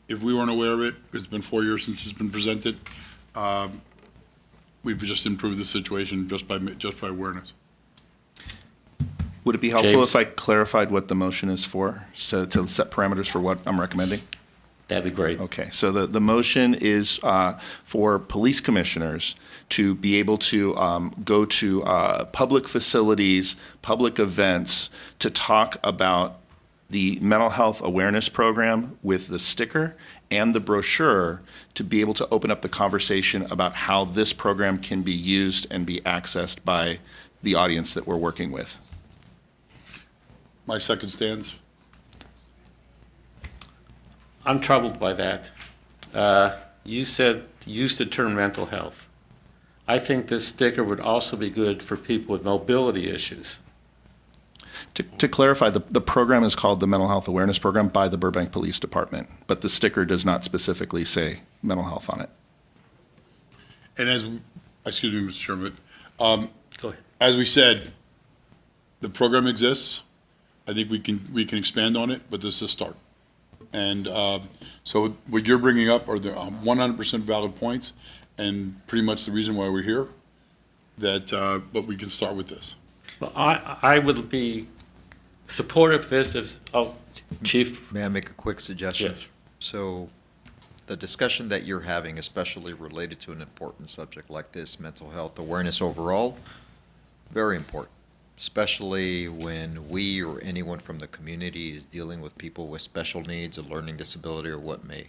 if we weren't aware of it, it's been 4 years since it's been presented. We've just improved the situation just by awareness. Would it be helpful James? if I clarified what the motion is for, so to set parameters for what I'm recommending? That'd be great. Okay, so the motion is for police commissioners to be able to go to public facilities, public events, to talk about the mental health awareness program with the sticker and the brochure, to be able to open up the conversation about how this program can be used and be accessed by the audience that we're working with. My second stands. I'm troubled by that. You said, use the term mental health. I think this sticker would also be good for people with mobility issues. To clarify, the program is called the Mental Health Awareness Program by the Burbank Police Department, but the sticker does not specifically say mental health on it. And excuse me, Mr. Chairman, Go ahead. as we said, the program exists. I think we can expand on it, but this is a start. And so what you're bringing up are the 100% valid points, and pretty much the reason why we're here. But we can start with this. Well, I would be supportive of this if, Chief? May I make a quick suggestion? Yes. So the discussion that you're having, especially related to an important subject like this, mental health awareness overall, very important, especially when we or anyone from the community is dealing with people with special needs, a learning disability, or what may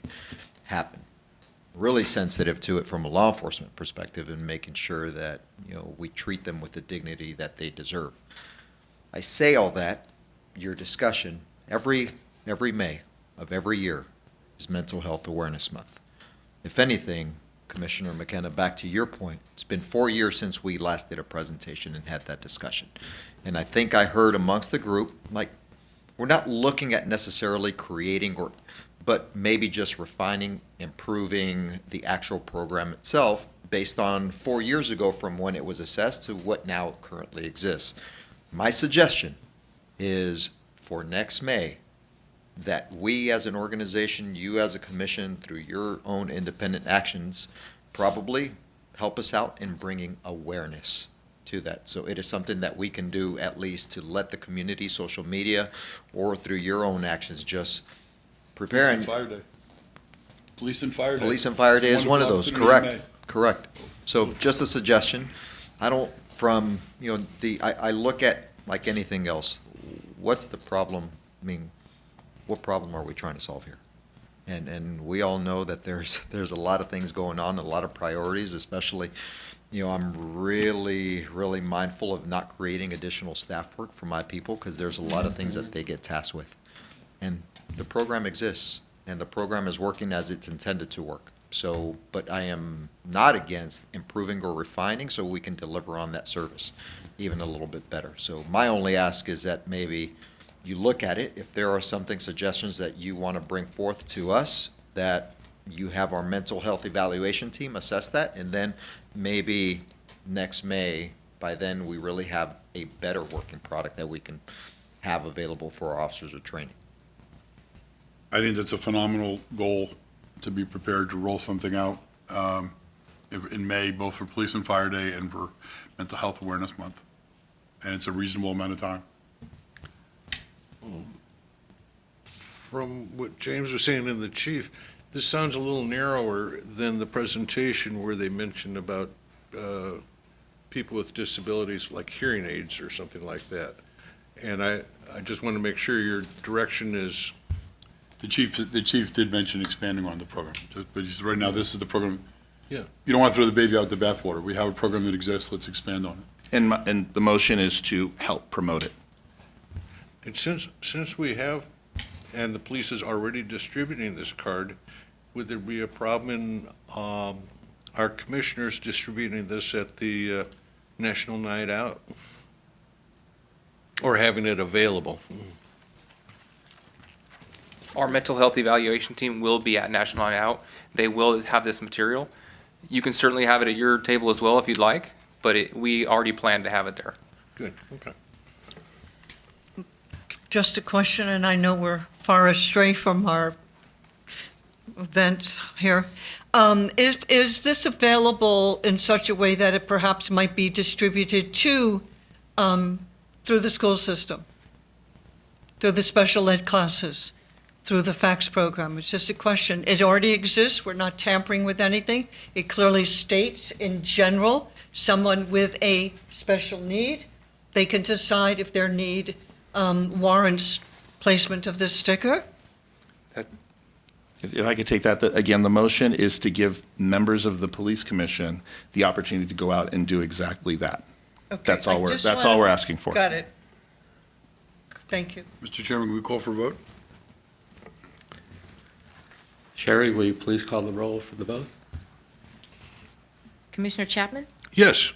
happen. Really sensitive to it from a law enforcement perspective and making sure that, we treat them with the dignity that they deserve. I say all that, your discussion, every May of every year is Mental Health Awareness Month. If anything, Commissioner McKenna, back to your point, it's been 4 years since we last did a presentation and had that discussion. And I think I heard amongst the group, like, we're not looking at necessarily creating but maybe just refining, improving the actual program itself based on 4 years ago from when it was assessed to what now currently exists. My suggestion is for next May, that we as an organization, you as a commission, through your own independent actions, probably help us out in bringing awareness to that. So it is something that we can do at least to let the community, social media, or through your own actions, just prepare. Police and Fire Day. Police and Fire Day. Police and Fire Day is one of Wonderful those, opportunity in correct, correct. So just a suggestion, I don't, I look at, like anything else, what's the problem? I mean, what problem are we trying to solve here? And we all know that there's a lot of things going on, a lot of priorities, especially, I'm really, really mindful of not creating additional staff work for my people, because there's a lot of things that they get tasked with. And the program exists, and the program is working as it's intended to work. So, but I am not against improving or refining so we can deliver on that service even a little bit better. So my only ask is that maybe you look at it, if there are suggestions that you want to bring forth to us, that you have our mental health evaluation team assess that, and then maybe next May, by then we really have a better working product that we can have available for our officers of training. I think that's a phenomenal goal, to be prepared to roll something out in May, both for Police and Fire Day and for Mental Health Awareness Month. And it's a reasonable amount of time. From what James was saying and the chief, this sounds a little narrower than the presentation where they mentioned about people with disabilities like hearing aids or something like that. And I just want to make sure your direction is. The chief did mention expanding on the program, but he said right now this is the program. Yeah. You don't want to throw the baby out with the bathwater. We have a program that exists. Let's expand on it. And the motion is to help promote it. And since we have, and the police is already distributing this card, would there be a problem in our commissioners distributing this at the National Night Out? Or having it available? Our mental health evaluation team will be at National Night Out. They will have this material. You can certainly have it at your table as well if you'd like, but we already plan to have it there. Good, okay. Just a question, and I know we're far astray from our events here. Is this available in such a way that it perhaps might be distributed to, through the school system? Through the special ed classes? Through the fax program? It's just a question. It already exists. We're not tampering with anything. It clearly states in general, someone with a special need, they can decide if their need warrants placement of this sticker. If I could take that, again, the motion is to give members of the police commission the opportunity to go out and do exactly that. Okay, That's all I just that's wanna- all we're asking for. Got it. Thank you. Mr. Chairman, can we call for a vote? Sherry, will you please call the roll for the vote? Commissioner Chapman? Yes.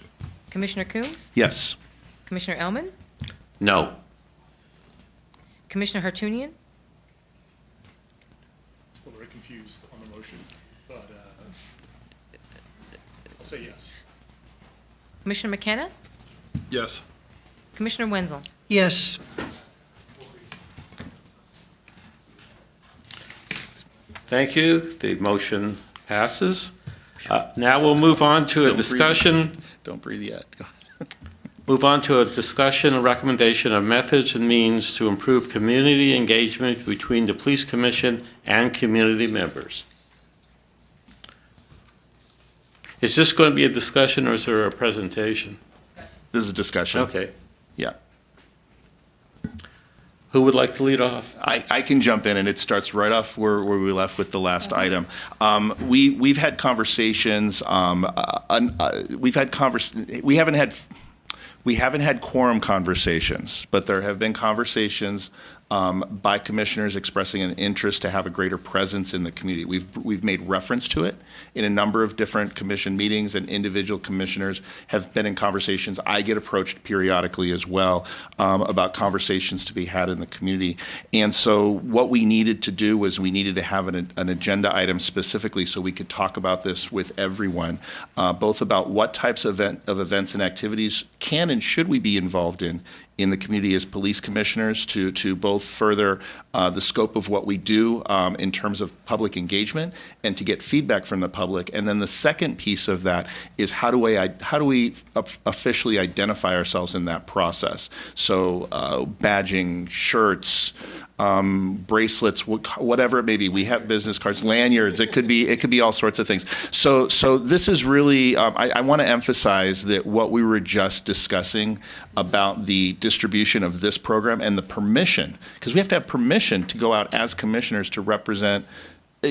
Commissioner Coombs? Yes. Commissioner Elman? No. Commissioner Hartunian? Still very confused on the motion, but I'll say yes. Commissioner McKenna? Yes. Commissioner Wenzel? Yes. Thank you. The motion passes. Now we'll move on to a Don't breathe. discussion. Don't breathe yet. Move on to a discussion and recommendation of methods and means to improve community engagement between the police commission and community members. Is this going to be a discussion or is there a presentation? This is a discussion. Okay. Yeah. Who would like to lead off? I can jump in, and it starts right off where we left with the last item. We've had conversations. We haven't had quorum conversations, but there have been conversations by commissioners expressing an interest to have a greater presence in the community. We've made reference to it in a number of different commission meetings, and individual commissioners have been in conversations. I get approached periodically as well about conversations to be had in the community. And so what we needed to do was we needed to have an agenda item specifically so we could talk about this with everyone, both about what types of events and activities can and should we be involved in the community as police commissioners to both further the scope of what we do in terms of public engagement and to get feedback from the public. And then the second piece of that is how do we officially identify ourselves in that process? So badging, shirts, bracelets, whatever it may be. We have business cards, lanyards. It could be all sorts of things. So this is really, I want to emphasize that what we were just discussing about the distribution of this program and the permission, because we have to have permission to go out as commissioners to represent.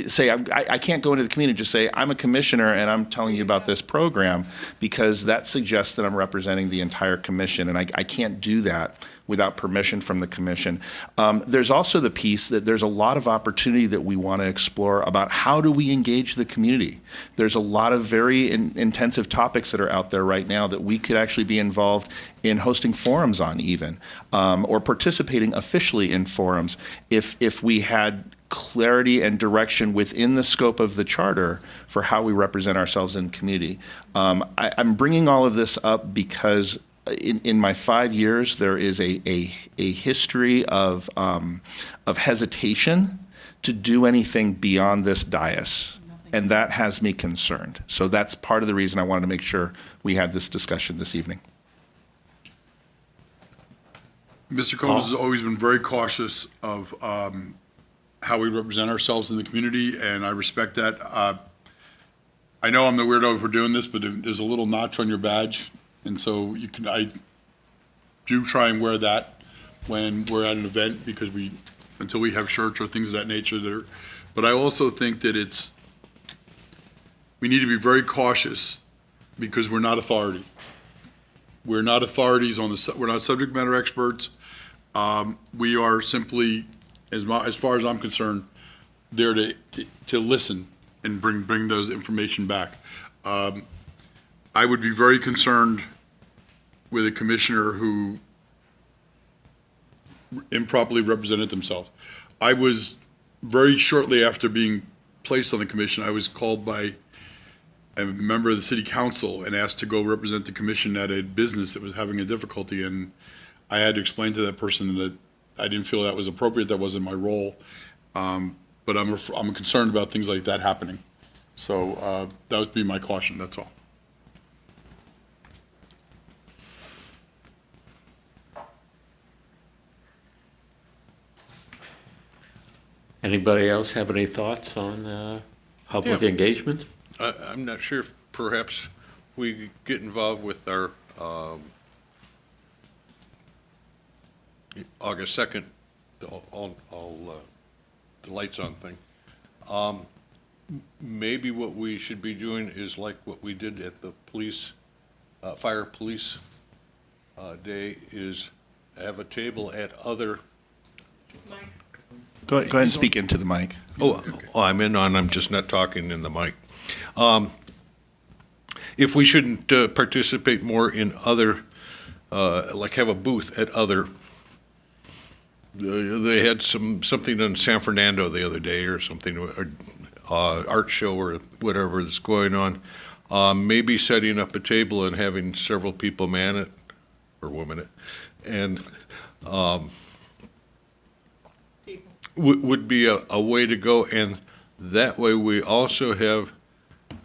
Say, I can't go into the community and just say, I'm a commissioner and I'm telling you about this program, because that suggests that I'm representing the entire commission, and I can't do that without permission from the commission. There's also the piece that there's a lot of opportunity that we want to explore about how do we engage the community. There's a lot of very intensive topics that are out there right now that we could actually be involved in hosting forums on even, or participating officially in forums if we had clarity and direction within the scope of the charter for how we represent ourselves in the community. I'm bringing all of this up because in my 5 years, there is a history of hesitation to do anything beyond this dais, and that has me concerned. So that's part of the reason I wanted to make sure we had this discussion this evening. Mr. Combs has always been very cautious of how we represent ourselves in the community, and I respect that. I know I'm the weirdo for doing this, but there's a little notch on your badge, and so I do try and wear that when we're at an event, because until we have shirts or things of that nature there. But I also think that we need to be very cautious, because we're not authority. We're not authorities we're not subject matter experts. We are simply, as far as I'm concerned, there to listen and bring those information back. I would be very concerned with a commissioner who improperly represented themselves. I was, very shortly after being placed on the commission, I was called by a member of the city council and asked to go represent the commission at a business that was having a difficulty, and I had to explain to that person that I didn't feel that was appropriate, that wasn't my role. but I'm concerned about things like that happening. So that would be my caution, that's all. Anybody else have any thoughts on public Yeah. engagement? I'm not sure if perhaps we get involved with our August 2nd, the lights on thing. Maybe what we should be doing is like what we did at the fire police day, is have a table at other. Go ahead and speak into the mic. I'm just not talking in the mic. If we shouldn't participate more in other, like have a booth at other, they had something in San Fernando the other day or something, or art show or whatever that's going on. Maybe setting up a table and having several people man it, or woman it, and would be a way to go, and that way we also have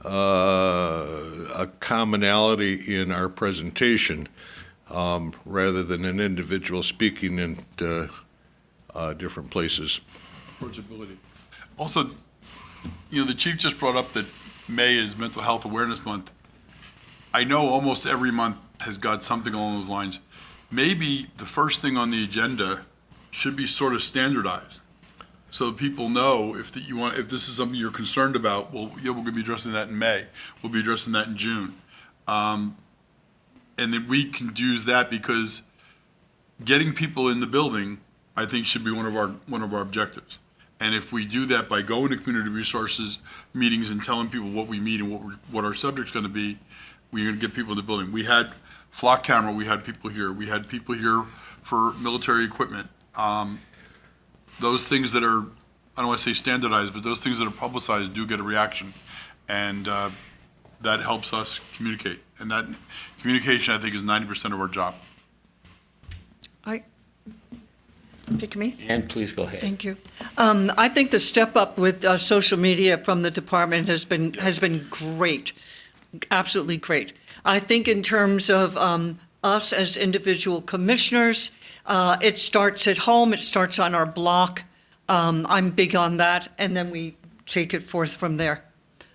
a commonality in our presentation, rather than an individual speaking in different places. Approachability. Also, the chief just brought up that May is Mental Health Awareness Month. I know almost every month has got something along those lines. Maybe the first thing on the agenda should be sort of standardized, so people know if this is something you're concerned about. Well, we're going to be addressing that in May. We'll be addressing that in June, and then we can use that, because getting people in the building, I think, should be one of our objectives. And if we do that by going to community resources meetings and telling people what we meet and what our subject's going to be, we're going to get people in the building. We had flock camera. We had people here. We had people here for military equipment. Those things that are, I don't want to say standardized, but those things that are publicized do get a reaction. And that helps us communicate. And that communication, I think, is 90% of our job. Pick me? And please go ahead. Thank you. I think the step up with social media from the department has been great, absolutely great. I think in terms of us as individual commissioners, it starts at home. It starts on our block. I'm big on that, and then we take it forth from there.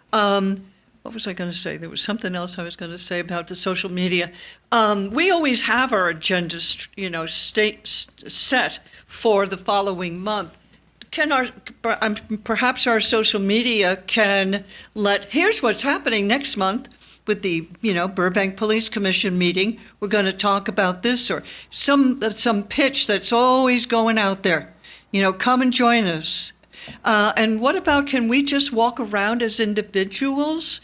What was I going to say? There was something else I was going to say about the social media. We always have our agenda, set for the following month. Perhaps our social media can here's what's happening next month with the, Burbank Police Commission meeting. We're going to talk about this, or some pitch that's always going out there. Come and join us. And what about, can we just walk around as individuals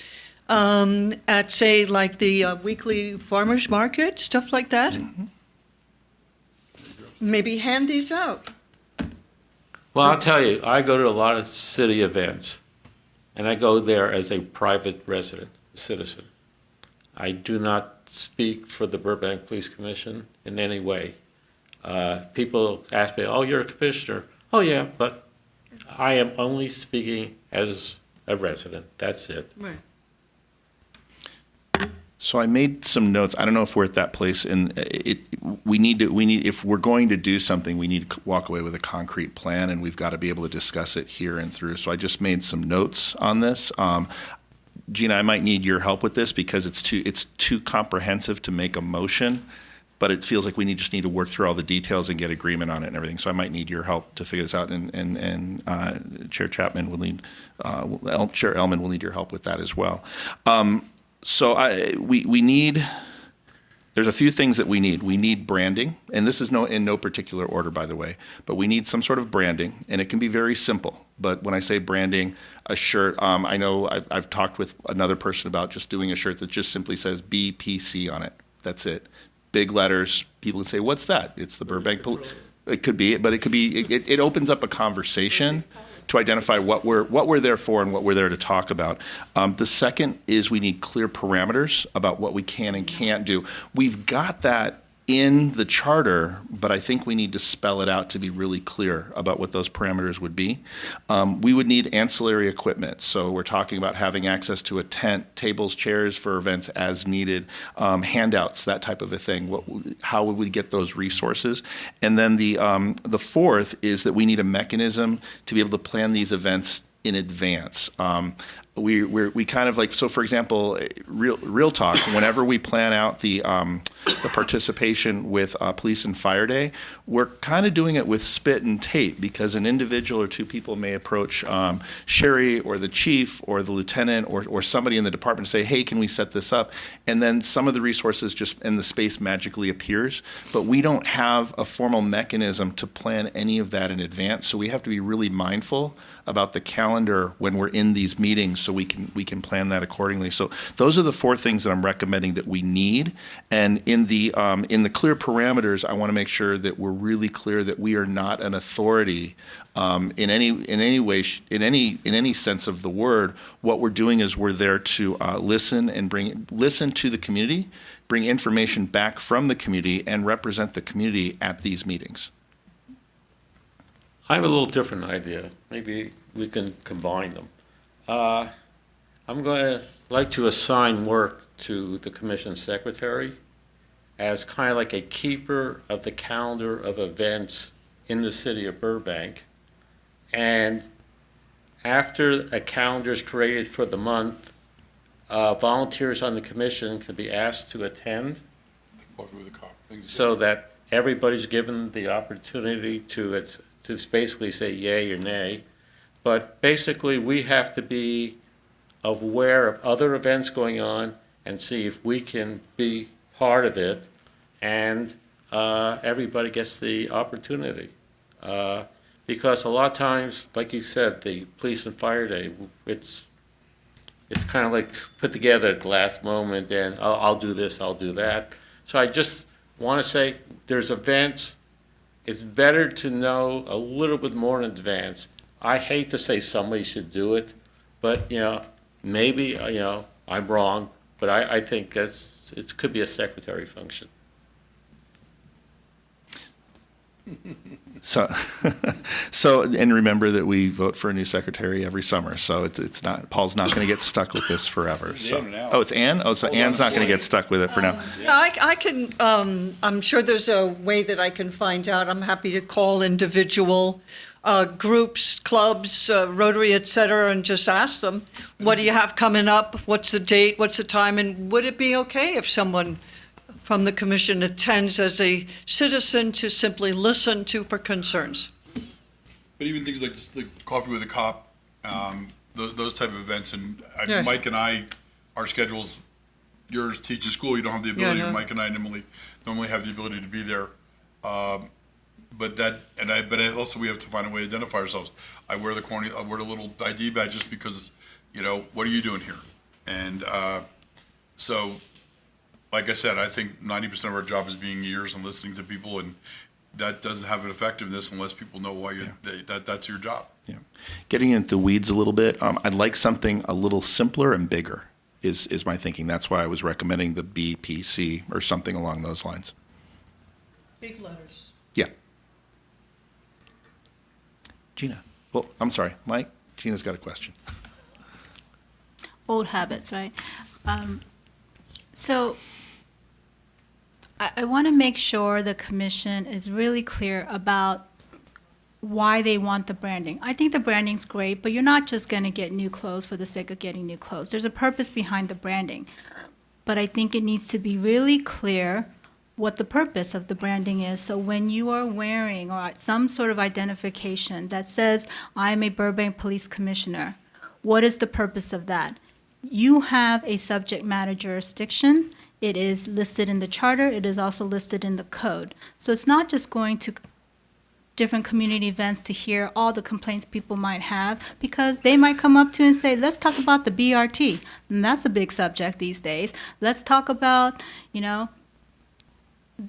at, say, like the weekly farmers market, stuff like that? Mm-hmm. Maybe hand these out. Well, I'll tell you, I go to a lot of city events, and I go there as a private resident, citizen. I do not speak for the Burbank Police Commission in any way. People ask me, "Oh, you're a commissioner." Oh, yeah, but I am only speaking as a resident. That's it. Right. So I made some notes. I don't know if we're at that place, and we need if we're going to do something, we need to walk away with a concrete plan, and we've got to be able to discuss it here and through. So I just made some notes on this. Gina, I might need your help with this, because it's too comprehensive to make a motion, but it feels like we just need to work through all the details and get agreement on it and everything. So I might need your help to figure this out, and Chair Chapman will need, Chair Ellman will need your help with that as well. So we need, there's a few things that we need. We need branding, and this is in no particular order, by the way, but we need some sort of branding, and it can be very simple. But when I say branding, a shirt, I know I've talked with another person about just doing a shirt that just simply says BPC on it. That's it. Big letters. People can say, "What's that?" It's the Burbank Police. It could be, but it could be. It opens up a conversation to identify what we're there for and what we're there to talk about. The second is we need clear parameters about what we can and can't do. We've got that in the charter, but I think we need to spell it out to be really clear about what those parameters would be. We would need ancillary equipment. So we're talking about having access to a tent, tables, chairs for events as needed, handouts, that type of a thing. How would we get those resources? And then the fourth is that we need a mechanism to be able to plan these events in advance. We kind of like, so for example, real talk, whenever we plan out the participation with Police and Fire Day, we're kind of doing it with spit and tape, because an individual or two people may approach Sherry or the chief or the lieutenant or somebody in the department and say, hey, can we set this up? And then some of the resources just, and the space magically appears, but we don't have a formal mechanism to plan any of that in advance. So we have to be really mindful about the calendar when we're in these meetings, so we can plan that accordingly. So those are the four things that I'm recommending that we need. And in the clear parameters, I want to make sure that we're really clear that we are not an authority in any way, in any sense of the word. What we're doing is we're there to listen to the community, bring information back from the community, and represent the community at these meetings. I have a little different idea. Maybe we can combine them. I'm going to like to assign work to the commission secretary as kind of like a keeper of the calendar of events in the city of Burbank. And after a calendar is created for the month, volunteers on the commission can be asked to attend so that everybody's given the opportunity to basically say yay or nay. But basically, we have to be aware of other events going on and see if we can be part of it, and everybody gets the opportunity. Because a lot of times, like you said, the Police and Fire Day, it's kind of like put together at the last moment, and I'll do this, I'll do that. So I just want to say there's events. It's better to know a little bit more in advance. I hate to say somebody should do it, but, maybe, I'm wrong, but I think it could be a secretary function. So, and remember that we vote for a new secretary every summer, so it's not, Paul's not going to get stuck with this forever. It's So, Ann now. oh, it's Ann? Oh, so Ann's not going to get stuck with it for now. I can, I'm sure there's a way that I can find out. I'm happy to call individual groups, clubs, Rotary, et cetera, and just ask them, what do you have coming up? What's the date? What's the time? And would it be okay if someone from the commission attends as a citizen to simply listen to her concerns? But even things like Coffee with a Cop, those type of events, and Yeah. Mike and I, our schedules, yours teach in school, you don't have the ability. Yeah, no. Mike and I normally have the ability to be there. But also we have to find a way to identify ourselves. I wear the little ID badge just because, what are you doing here? And so, like I said, I think 90% of our job is being ears and listening to people, and that doesn't have an effectiveness unless people know why that's your job. Yeah. Getting into the weeds a little bit, I'd like something a little simpler and bigger is my thinking. That's why I was recommending the BPC or something along those lines. Big letters. Yeah. Gina. Well, I'm sorry, Mike. Gina's got a question. Old habits, right? So I want to make sure the commission is really clear about why they want the branding. I think the branding's great, but you're not just going to get new clothes for the sake of getting new clothes. There's a purpose behind the branding. But I think it needs to be really clear what the purpose of the branding is. So when you are wearing or some sort of identification that says, I'm a Burbank Police Commissioner, what is the purpose of that? You have a subject matter jurisdiction. It is listed in the charter. It is also listed in the code. So it's not just going to different community events to hear all the complaints people might have, because they might come up to you and say, let's talk about the BRT. And that's a big subject these days. Let's talk about,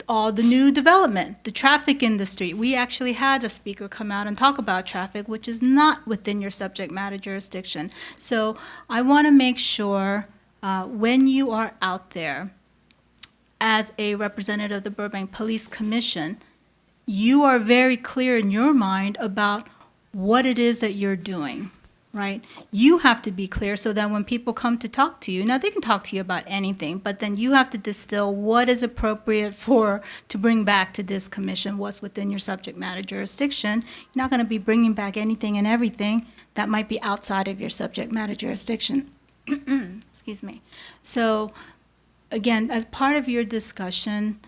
all the new development, the traffic industry. We actually had a speaker come out and talk about traffic, which is not within your subject matter jurisdiction. So I want to make sure when you are out there, as a representative of the Burbank Police Commission, you are very clear in your mind about what it is that you're doing, right? You have to be clear so that when people come to talk to you, now they can talk to you about anything, but then you have to distill what is appropriate to bring back to this commission, what's within your subject matter jurisdiction. You're not going to be bringing back anything and everything that might be outside of your subject matter jurisdiction. Excuse me. So, again, as part of your discussion,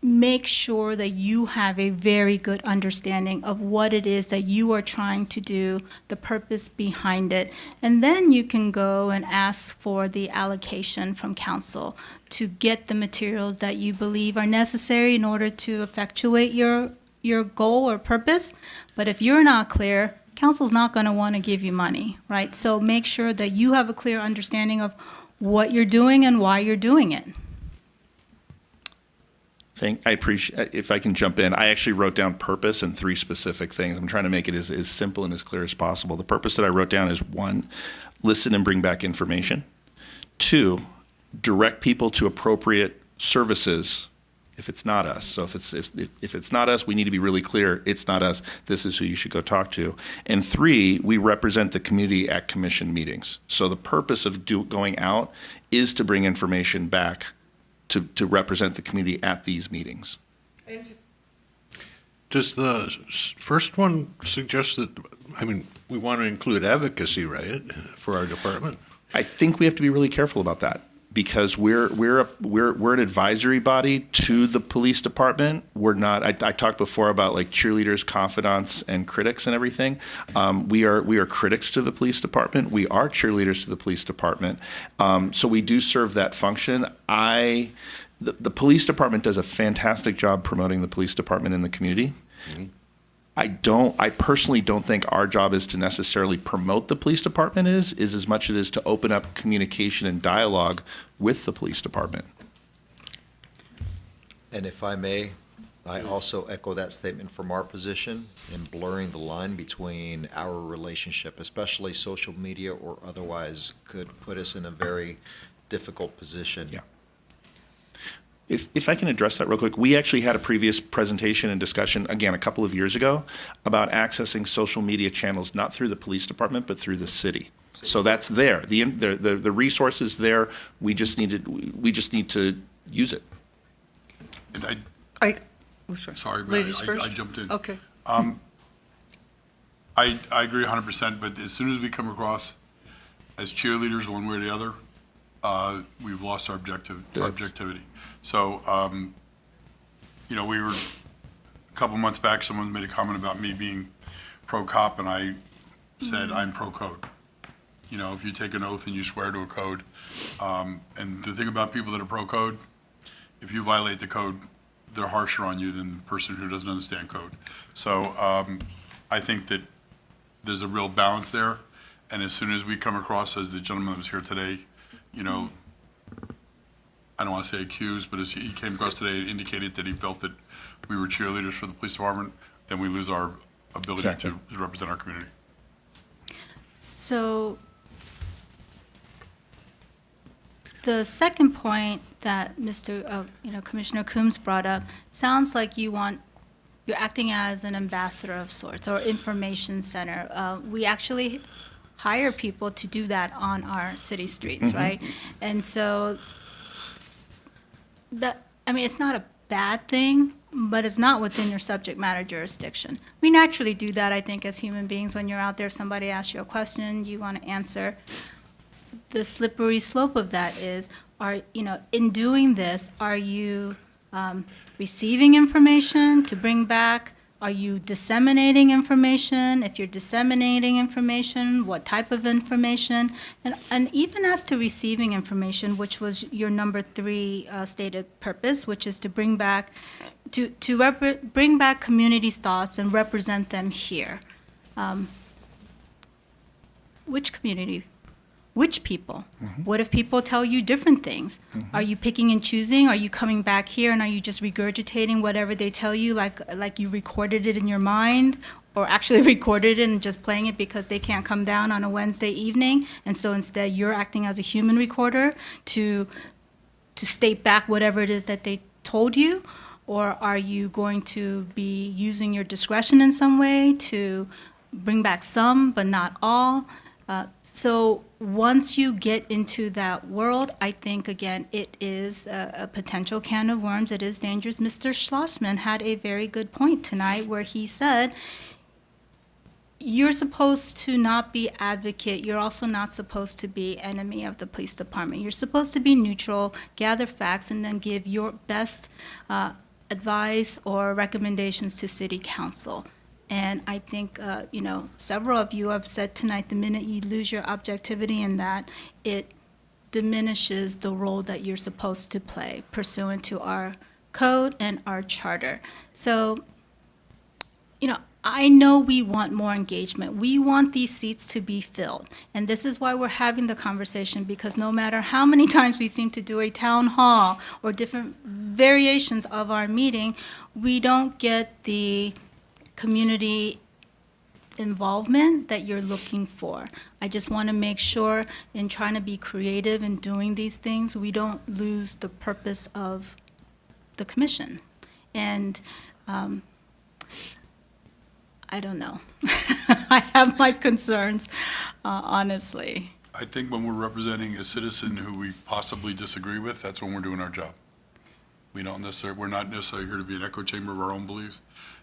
make sure that you have a very good understanding of what it is that you are trying to do, the purpose behind it, and then you can go and ask for the allocation from council to get the materials that you believe are necessary in order to effectuate your goal or purpose. But if you're not clear, council's not going to want to give you money, right? So make sure that you have a clear understanding of what you're doing and why you're doing it. I appreciate, if I can jump in, I actually wrote down purpose and 3 specific things. I'm trying to make it as simple and as clear as possible. The purpose that I wrote down is 1, listen and bring back information. 2, direct people to appropriate services if it's not us. So if it's not us, we need to be really clear, it's not us, this is who you should go talk to. And 3, we represent the community at commission meetings. So the purpose of going out is to bring information back to represent the community at these meetings. Does the first one suggest that, I mean, we want to include advocacy, right, for our department? I think we have to be really careful about that because we're an advisory body to the police department. We're not. I talked before about like cheerleaders, confidants, and critics and everything. We are critics to the police department. We are cheerleaders to the police department. So we do serve that function. The police department does a fantastic job promoting the police department in the community. Mm-hmm. I personally don't think our job is to necessarily promote the police department is as much as it is to open up communication and dialogue with the police department. And if I may, I also echo that statement from our position in blurring the line between our relationship, especially social media or otherwise, could put us in a very difficult position. Yeah. If I can address that real quick, we actually had a previous presentation and discussion, again, a couple of years ago, about accessing social media channels, not through the police department, but through the city. So that's there. The resource is there. We just need to use it. And Sorry. sorry, Matt, Ladies first? I jumped in. Okay. I agree 100%, but as soon as we come across as cheerleaders one way or the other, we've lost our objectivity. So, we were, a couple months back, someone made a comment about me being pro-cop, and I said, I'm pro-code. If you take an oath and you swear to a code, and the thing about people that are pro-code, if you violate the code, they're harsher on you than the person who doesn't understand code. So, I think that there's a real balance there, and as soon as we come across, as the gentleman that was here today, I don't want to say accused, but as he came across today, it indicated that he felt that we were cheerleaders for the police department, then we lose our ability Exactly. to represent our community. So the second point that Commissioner Coombs brought up sounds like you're acting as an ambassador of sorts or information center. We actually hire people to do that on our city streets, right? And so it's not a bad thing, but it's not within your subject matter jurisdiction. We naturally do that, I think, as human beings. When you're out there, somebody asks you a question, you want to answer. The slippery slope of that is, in doing this, are you receiving information to bring back? Are you disseminating information? If you're disseminating information, what type of information? And even as to receiving information, which was your number 3 stated purpose, which is to bring back bring back community's thoughts and represent them here. Which community? Which people? What if people tell you different things? Are you picking and choosing? Are you coming back here and are you just regurgitating whatever they tell you like you recorded it in your mind? or actually recorded it and just playing it because they can't come down on a Wednesday evening. And so instead, you're acting as a human recorder to state back whatever it is that they told you? Or are you going to be using your discretion in some way to bring back some, but not all? So once you get into that world, I think, again, it is a potential can of worms. It is dangerous. Mr. Schlossman had a very good point tonight where he said, you're supposed to not be advocate. You're also not supposed to be enemy of the police department. You're supposed to be neutral, gather facts, and then give your best advice or recommendations to city council. And I think, several of you have said tonight, the minute you lose your objectivity in that, it diminishes the role that you're supposed to play pursuant to our code and our charter. So, I know we want more engagement. We want these seats to be filled. And this is why we're having the conversation, because no matter how many times we seem to do a town hall or different variations of our meeting, we don't get the community involvement that you're looking for. I just want to make sure in trying to be creative and doing these things, we don't lose the purpose of the commission. And I don't know. I have my concerns, honestly. I think when we're representing a citizen who we possibly disagree with, that's when we're doing our job. We're not necessarily here to be an echo chamber of our own beliefs.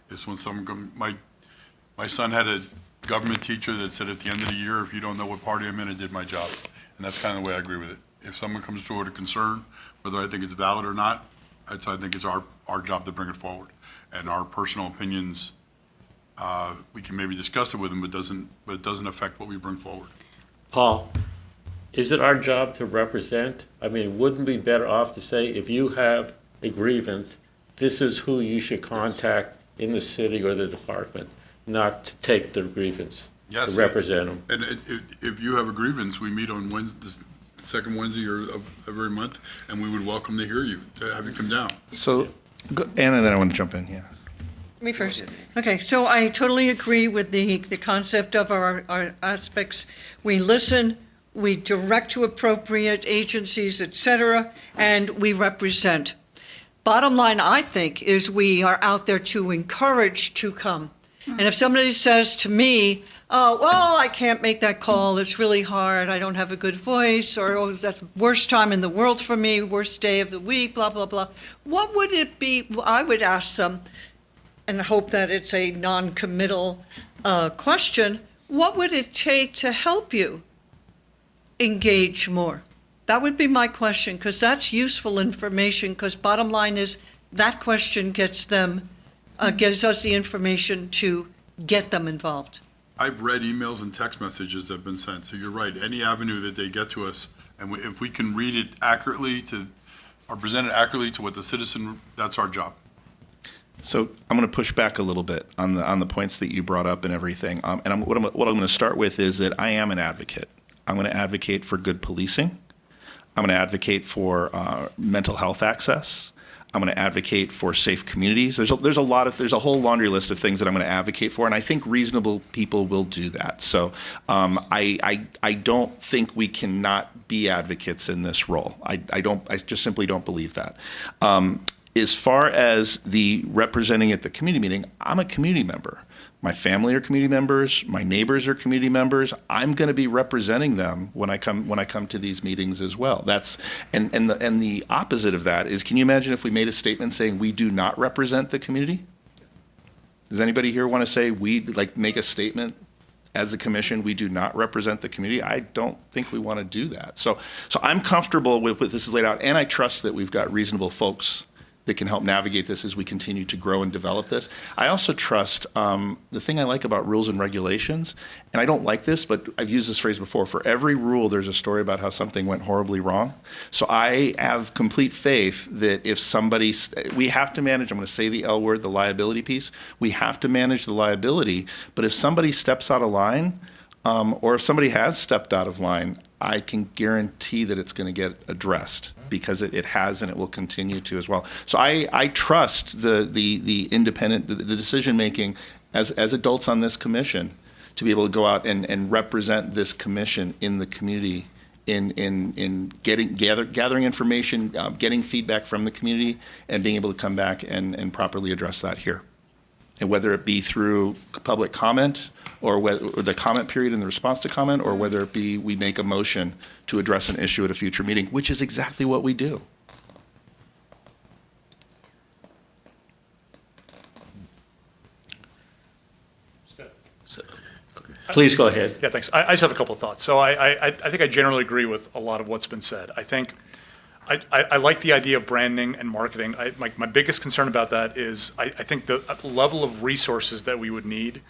It's when someone my son had a government teacher that said at the end of the year, if you don't know what party I'm in, I did my job. And that's kind of the way I agree with it. If someone comes forward with a concern, whether I think it's valid or not, I think it's our job to bring it forward. And our personal opinions, we can maybe discuss it with them, but it doesn't affect what we bring forward. Paul, is it our job to represent? I mean, wouldn't we be better off to say, if you have a grievance, this is who you should contact in the city or the department, not to take the grievance, Yes. to represent them? And if you have a grievance, we meet on Wednesday, the second Wednesday of every month, and we would welcome to hear you, to have you come down. So, Anna, then I want to jump in, yeah. Me first. Okay, so I totally agree with the concept of our aspects. We listen, we direct to appropriate agencies, et cetera, and we represent. Bottom line, I think, is we are out there to encourage to come. And if somebody says to me, oh, well, I can't make that call, it's really hard, I don't have a good voice, or oh, that's the worst time in the world for me, worst day of the week, blah, blah, blah. What would it be? I would ask them, and hope that it's a non-committal question, what would it take to help you engage more? That would be my question, because that's useful information, because bottom line is that question gets us the information to get them involved. I've read emails and text messages that have been sent, so you're right, any avenue that they get to us, and if we can read it accurately or present it accurately to what the citizen, that's our job. So I'm going to push back a little bit on the points that you brought up and everything. And what I'm going to start with is that I am an advocate. I'm going to advocate for good policing. I'm going to advocate for mental health access. I'm going to advocate for safe communities. There's a whole laundry list of things that I'm going to advocate for, and I think reasonable people will do that. So I don't think we cannot be advocates in this role. I just simply don't believe that. As far as the representing at the community meeting, I'm a community member. My family are community members. My neighbors are community members. I'm going to be representing them when I come to these meetings as well. And the opposite of that is, can you imagine if we made a statement saying we do not represent the community? Does anybody here want to say make a statement as a commission, we do not represent the community? I don't think we want to do that. So I'm comfortable with what this is laid out, and I trust that we've got reasonable folks that can help navigate this as we continue to grow and develop this. I also trust, the thing I like about rules and regulations, and I don't like this, but I've used this phrase before, for every rule, there's a story about how something went horribly wrong. So I have complete faith that if we have to manage, I'm going to say the L word, the liability piece, we have to manage the liability, but if somebody steps out of line, or if somebody has stepped out of line, I can guarantee that it's going to get addressed, because it has and it will continue to as well. So I trust the independent, the decision making as adults on this commission, to be able to go out and represent this commission in the community in gathering information, getting feedback from the community, and being able to come back and properly address that here. And whether it be through public comment, or the comment period and the response to comment, or whether it be we make a motion to address an issue at a future meeting, which is exactly what we do. Please go ahead. Yeah, thanks. I just have a couple of thoughts. So I think I generally agree with a lot of what's been said. I think I like the idea of branding and marketing. My biggest concern about that is I think the level of resources that we would need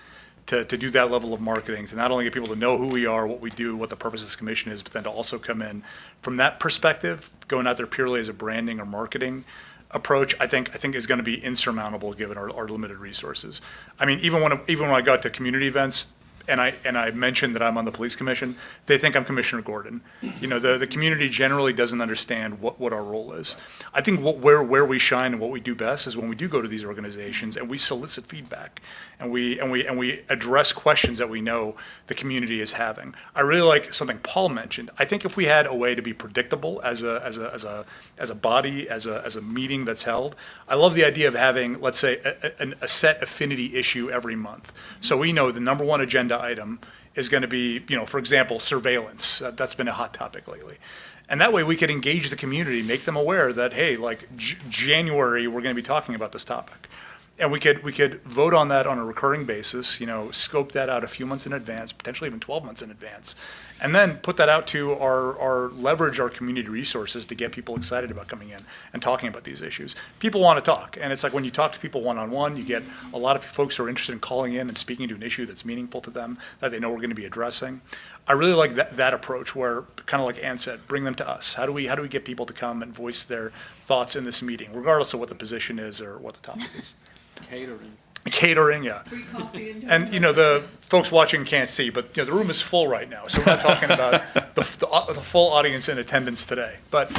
to do that level of marketing, to not only get people to know who we are, what we do, what the purpose of this commission is, but then to also come in from that perspective, going out there purely as a branding or marketing approach, I think is going to be insurmountable given our limited resources. I mean, even when I go out to community events, and I mentioned that I'm on the police commission, they think I'm Commissioner Gordon. You know, the community generally doesn't understand what our role is. I think where we shine and what we do best is when we do go to these organizations and we solicit feedback and we address questions that we know the community is having. I really like something Paul mentioned. I think if we had a way to be predictable as a body, as a meeting that's held, I love the idea of having, let's say, a set affinity issue every month. So we know the number one agenda item is going to be, you know, for example, surveillance. That's been a hot topic lately. And that way we could engage the community, make them aware that, hey, like January, we're going to be talking about this topic. And we could vote on that on a recurring basis, you know, scope that out a few months in advance, potentially even 12 months in advance, and then put that out to leverage our community resources to get people excited about coming in and talking about these issues. People want to talk, and it's like when you talk to people one-on-one, you get a lot of folks who are interested in calling in and speaking to an issue that's meaningful to them, that they know we're going to be addressing. I really like that approach where, kind of like Ann said, bring them to us. How do we get people to come and voice their thoughts in this meeting, regardless of what the position is or what the topic is? Catering, yeah. Free coffee and And, you know, the folks watching can't see, but, you know, the room is full right now, so we're not talking about the full audience in attendance today. But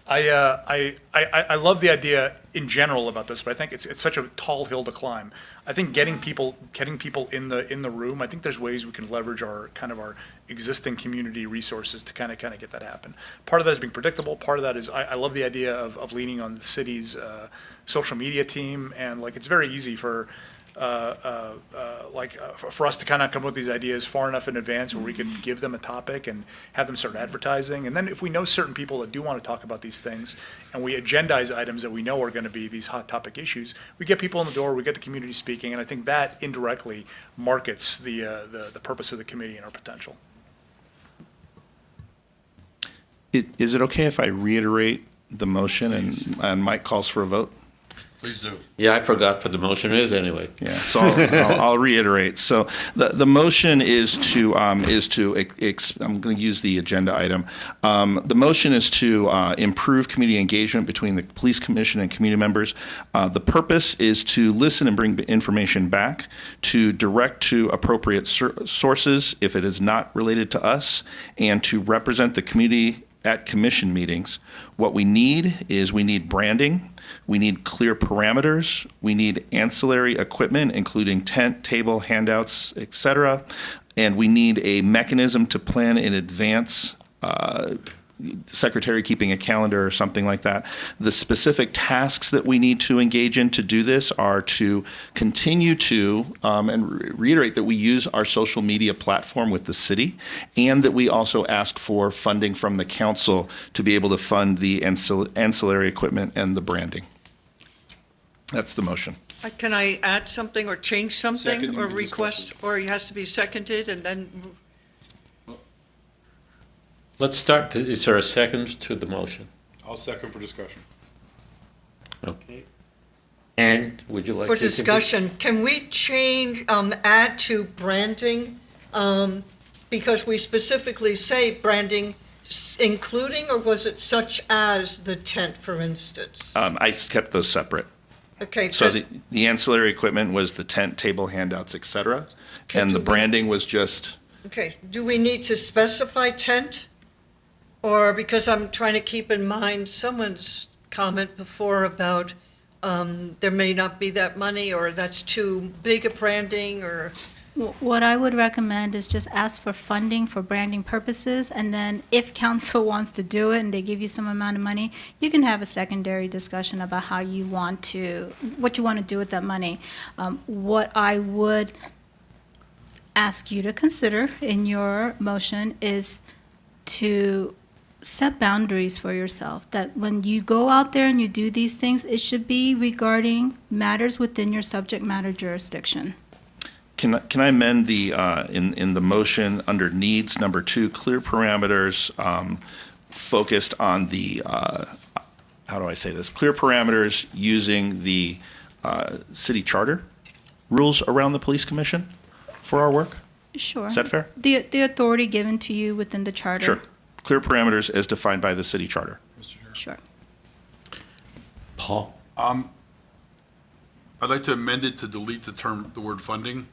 I love the idea in general about this, but I think it's such a tall hill to climb. I think getting people in the room, I think there's ways we can leverage our existing community resources to kind of get that happen. Part of that is being predictable. Part of that is I love the idea of leaning on the city's social media team, and like it's very easy for us to kind of come up with these ideas far enough in advance where we can give them a topic and have them start advertising. And then if we know certain people that do want to talk about these things and we agendize items that we know are going to be these hot topic issues, we get people in the door, we get the community speaking, and I think that indirectly markets the purpose of the committee and our potential. Is it okay if I reiterate the motion and Mike calls for a vote? Please do. Yeah, I forgot what the motion is anyway. Yeah, so I'll reiterate. So the motion is to I'm going to use the agenda item. The motion is to improve community engagement between the police commission and community members. The purpose is to listen and bring information back, to direct to appropriate sources if it is not related to us, and to represent the community at commission meetings. What we need is branding. We need clear parameters. We need ancillary equipment, including tent, table, handouts, etc. And we need a mechanism to plan in advance, secretary keeping a calendar or something like that. The specific tasks that we need to engage in to do this are to continue to, and reiterate that we use our social media platform with the city, and that we also ask for funding from the council to be able to fund the ancillary equipment and the branding. That's the motion. Can I add something or change something Second, or you can discuss request, or it has to be seconded and then? Let's start. Is there a second to the motion? I'll second for discussion. Okay. And would you like For to? discussion, can we change, add to branding? Because we specifically say branding including, or was it such as the tent, for instance? I kept those separate. Okay. So the ancillary equipment was the tent, table, handouts, etc. And the branding was just... Okay, do we need to specify tent? Or because I'm trying to keep in mind someone's comment before about there may not be that money, or that's too big a branding, or, What I would recommend is just ask for funding for branding purposes, and then if council wants to do it and they give you some amount of money, you can have a secondary discussion about how you want to, what you want to do with that money. What I would ask you to consider in your motion is to set boundaries for yourself, that when you go out there and you do these things, it should be regarding matters within your subject matter jurisdiction. Can I amend the, in the motion under needs, number 2, clear parameters focused on the, how do I say this? Clear parameters using the city charter rules around the police commission for our work? Sure. Is that fair? The authority given to you within the charter. Sure. Clear parameters as defined by the city charter. Sure. Paul? I'd like to amend it to delete the word funding.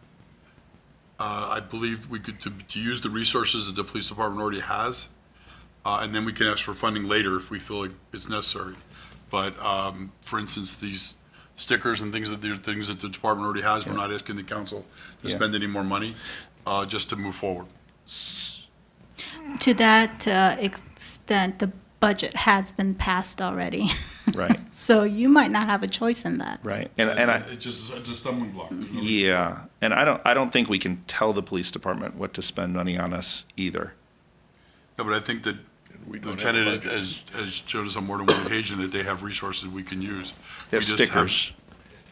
I believe we could, to use the resources that the police department already has, and then we can ask for funding later if we feel like it's necessary. But, for instance, these stickers and things that the department already has, we're not asking the council to Yeah. spend any more money, just to move forward. To that extent, the budget has been passed already. Right, So you might not have a choice in that. right. And I, It's a stumbling block. There's no- yeah, and I don't think we can tell the police department what to spend money on us either. No, but I think that We don't have Lieutenant a budget. has showed us on more than one occasion that they have resources we can use. They We have just stickers.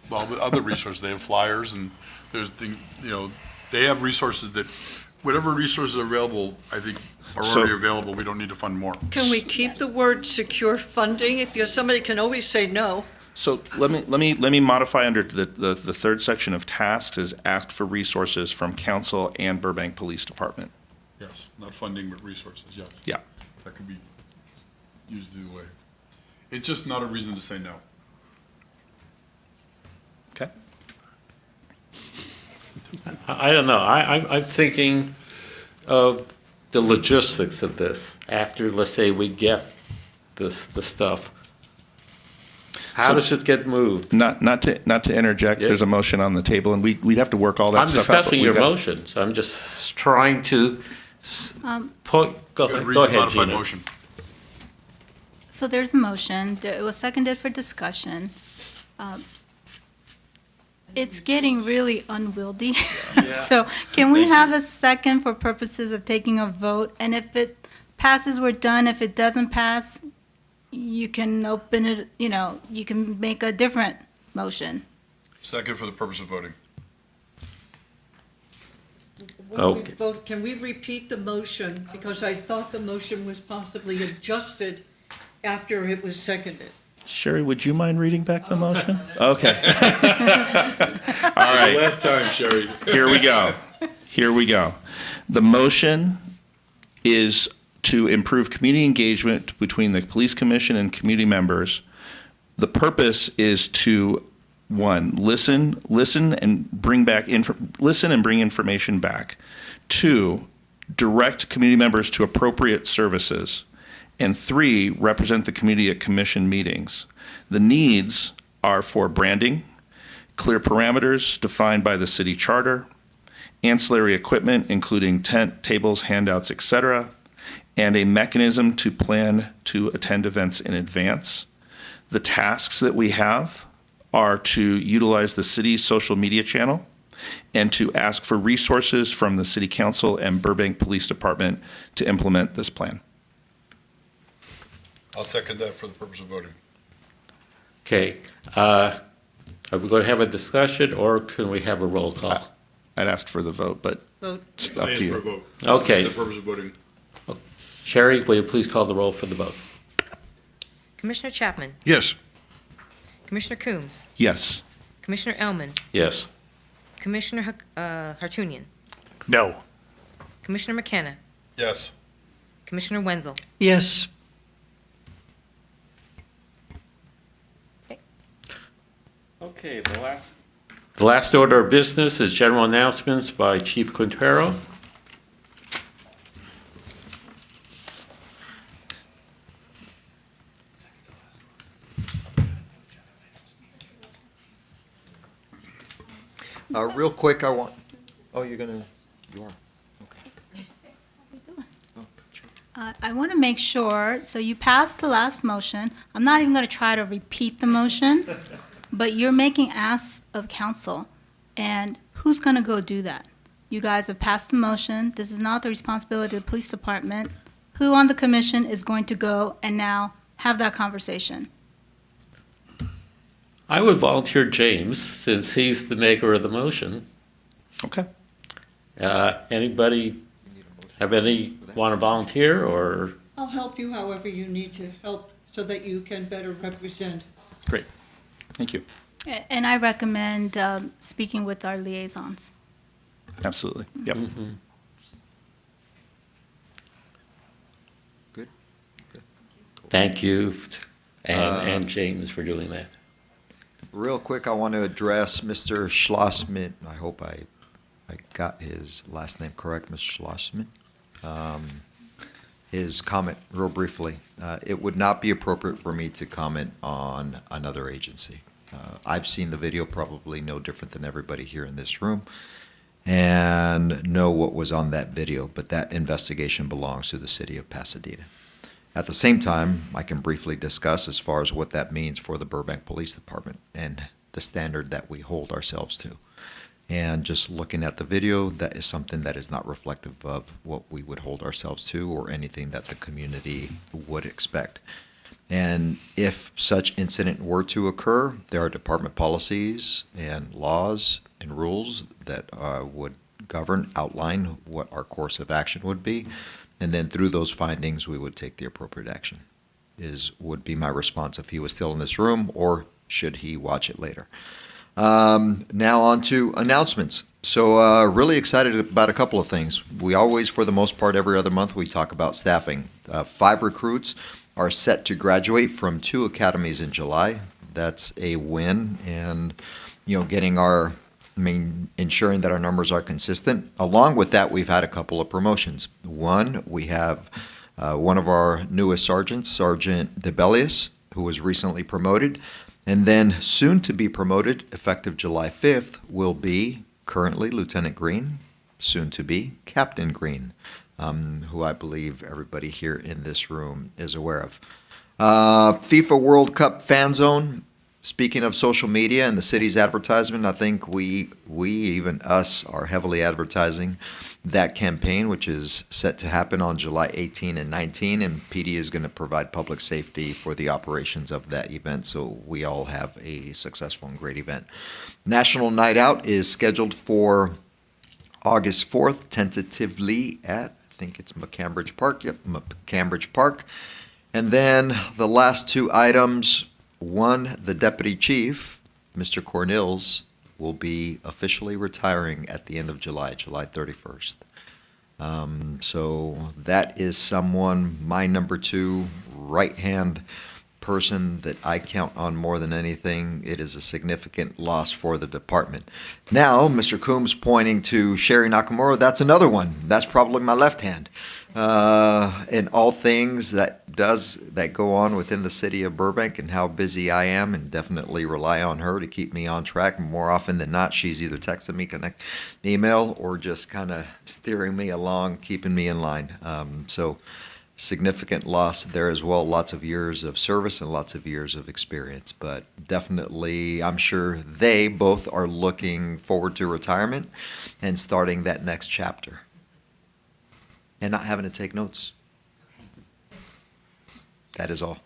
Well, with other resources, they have flyers and there's, they have resources that, whatever resources are available, I think are So- already available. We don't need to fund more. can we keep the word secure funding? Because somebody can always say no. So let me modify under the third section of tasks is ask for resources from council and Burbank Police Department. Yes, not funding, but resources, yes. Yeah. That could be used either way. It's just not a reason to say no. Okay. I don't know. I'm thinking of the logistics of this after, let's say, we get the stuff. How So- does it get moved? Not to interject, Yeah. there's a motion on the table, and we'd have to work all that I'm stuff out. but discussing we've your got- motions. I'm just trying to go Gotta read go the ahead, modified Gina. motion. So there's a motion. It was seconded for discussion. It's getting really unwieldy. So can we have a second for purposes of taking a vote? And if it passes, we're done. If it doesn't pass, you can open it, you can make a different motion. Second for the purpose of voting. When we Okay. vote, can we repeat the motion? Because I thought the motion was possibly adjusted after it was seconded. Sherry, would you mind reading back the motion? Okay. All right. Last time, Sherry. Here we go. Here we go. The motion is to improve community engagement between the police commission and community members. The purpose is to, one, listen and bring information back. Two, direct community members to appropriate services. And three, represent the community at commission meetings. The needs are for branding, clear parameters defined by the city charter, ancillary equipment, including tent, tables, handouts, etc., and a mechanism to plan to attend events in advance. The tasks that we have are to utilize the city's social media channel and to ask for resources from the city council and Burbank Police Department to implement this plan. I'll second that for the purpose of voting. Okay. Are we going to have a discussion, or can we have a roll call? I'd asked for the vote, but Vote. it's up I asked to for a you. vote. Okay. It's the purpose of voting. Sherry, will you please call the roll for the vote? Commissioner Chapman? Yes. Commissioner Coombs? Yes. Commissioner Elman? Yes. Commissioner Hartunian? No. Commissioner McKenna? Yes. Commissioner Wenzel? Yes. Okay, the last order of business is general announcements by Chief Quintero. Real quick, I want, oh, you are, okay. Oh, sure. I want to make sure, so you passed the last motion. I'm not even going to try to repeat the motion, but you're making asks of council. And who's going to go do that? You guys have passed the motion. This is not the responsibility of the police department. Who on the commission is going to go and now have that conversation? I would volunteer James, since he's the maker of the motion. Okay. Anybody want to volunteer, or? I'll help you however you need to help so that you can better represent. Great. Thank you. And I recommend speaking with our liaisons. Absolutely. Yep. Good. Thank you, and James for doing that. Real quick, I want to address Mr. Schlossman. I hope I got his last name correct, Mr. Schlossman. His comment, real briefly, it would not be appropriate for me to comment on another agency. I've seen the video, probably no different than everybody here in this room, and know what was on that video, but that investigation belongs to the city of Pasadena. At the same time, I can briefly discuss as far as what that means for the Burbank Police Department and the standard that we hold ourselves to. And just looking at the video, that is something that is not reflective of what we would hold ourselves to or anything that the community would expect. And if such incident were to occur, there are department policies and laws and rules that would govern, outline what our course of action would be. And then through those findings, we would take the appropriate action, would be my response if he was still in this room, or should he watch it later. Now on to announcements. So really excited about a couple of things. We always, for the most part, every other month, we talk about staffing. 5 recruits are set to graduate from 2 academies in July. That's a win, and getting ensuring that our numbers are consistent. Along with that, we've had a couple of promotions. One, we have one of our newest sergeants, Sergeant DeBellius, who was recently promoted, and then soon to be promoted, effective July 5th, will be currently Lieutenant Green, soon to be Captain Green, who I believe everybody here in this room is aware of. FIFA World Cup Fan Zone. Speaking of social media and the city's advertisement, I think we even us, are heavily advertising that campaign, which is set to happen on July 18 and 19, and PD is going to provide public safety for the operations of that event, so we all have a successful and great event. National Night Out is scheduled for August 4th, tentatively at, I think it's McCambridge Park. Yep, McCambridge Park. And then the last 2 items. One, the deputy chief, Mr. Cornils, will be officially retiring at the end of July, July 31st. So that is someone, my number 2 right-hand person that I count on more than anything. It is a significant loss for the department. Now, Mr. Coombs pointing to Sherry Nakamura, that's another one. That's probably my left hand. In all things that go on within the city of Burbank and how busy I am, and definitely rely on her to keep me on track. More often than not, she's either texting me, email, or just kind of steering me along, keeping me in line. So significant loss there as well. Lots of years of service and lots of years of experience, but definitely I'm sure they both are looking forward to retirement and starting that next chapter. And not having to take notes. That is all.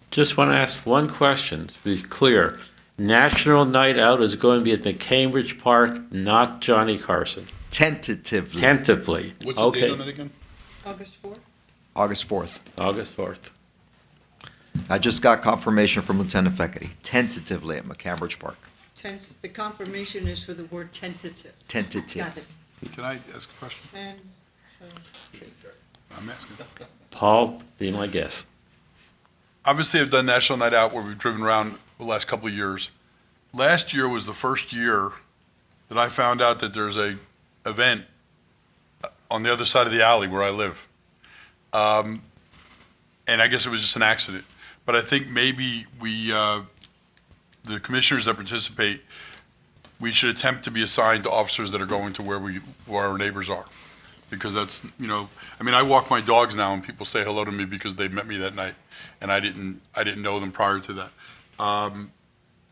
Just want to ask one question to be clear. National Night Out is going to be at the Cambridge Park, not Johnny Carson. Tentatively. Tentatively. What's the date on that again? August 4th? August 4th. August 4th. I just got confirmation from Lieutenant Feckery. Tentatively at McCambridge Park. The confirmation is for the word tentative. Tentative. Got it. Can I ask a question? And I'm asking. Paul, be my guest. Obviously, I've done National Night Out where we've driven around the last couple of years. Last year was the first year that I found out that there's a event on the other side of the alley where I live. And I guess it was just an accident. But I think maybe the commissioners that participate, we should attempt to be assigned to officers that are going to where our neighbors are. Because that's, I mean, I walk my dogs now and people say hello to me because they met me that night and I didn't know them prior to that.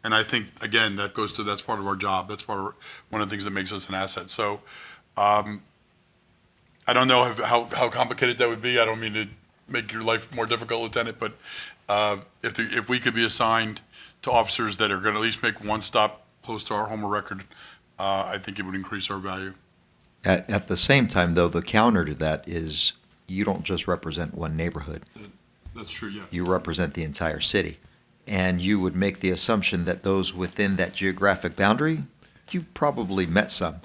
And I think, again, that's part of our job. That's one of the things that makes us an asset. So, I don't know how complicated that would be. I don't mean to make your life more difficult, Lieutenant, but, if we could be assigned to officers that are gonna at least make one stop close to our home of record, I think it would increase our value. At the same time, though, the counter to that is you don't just represent one neighborhood. That's true, yeah. You represent the entire city. And you would make the assumption that those within that geographic boundary, you probably met some.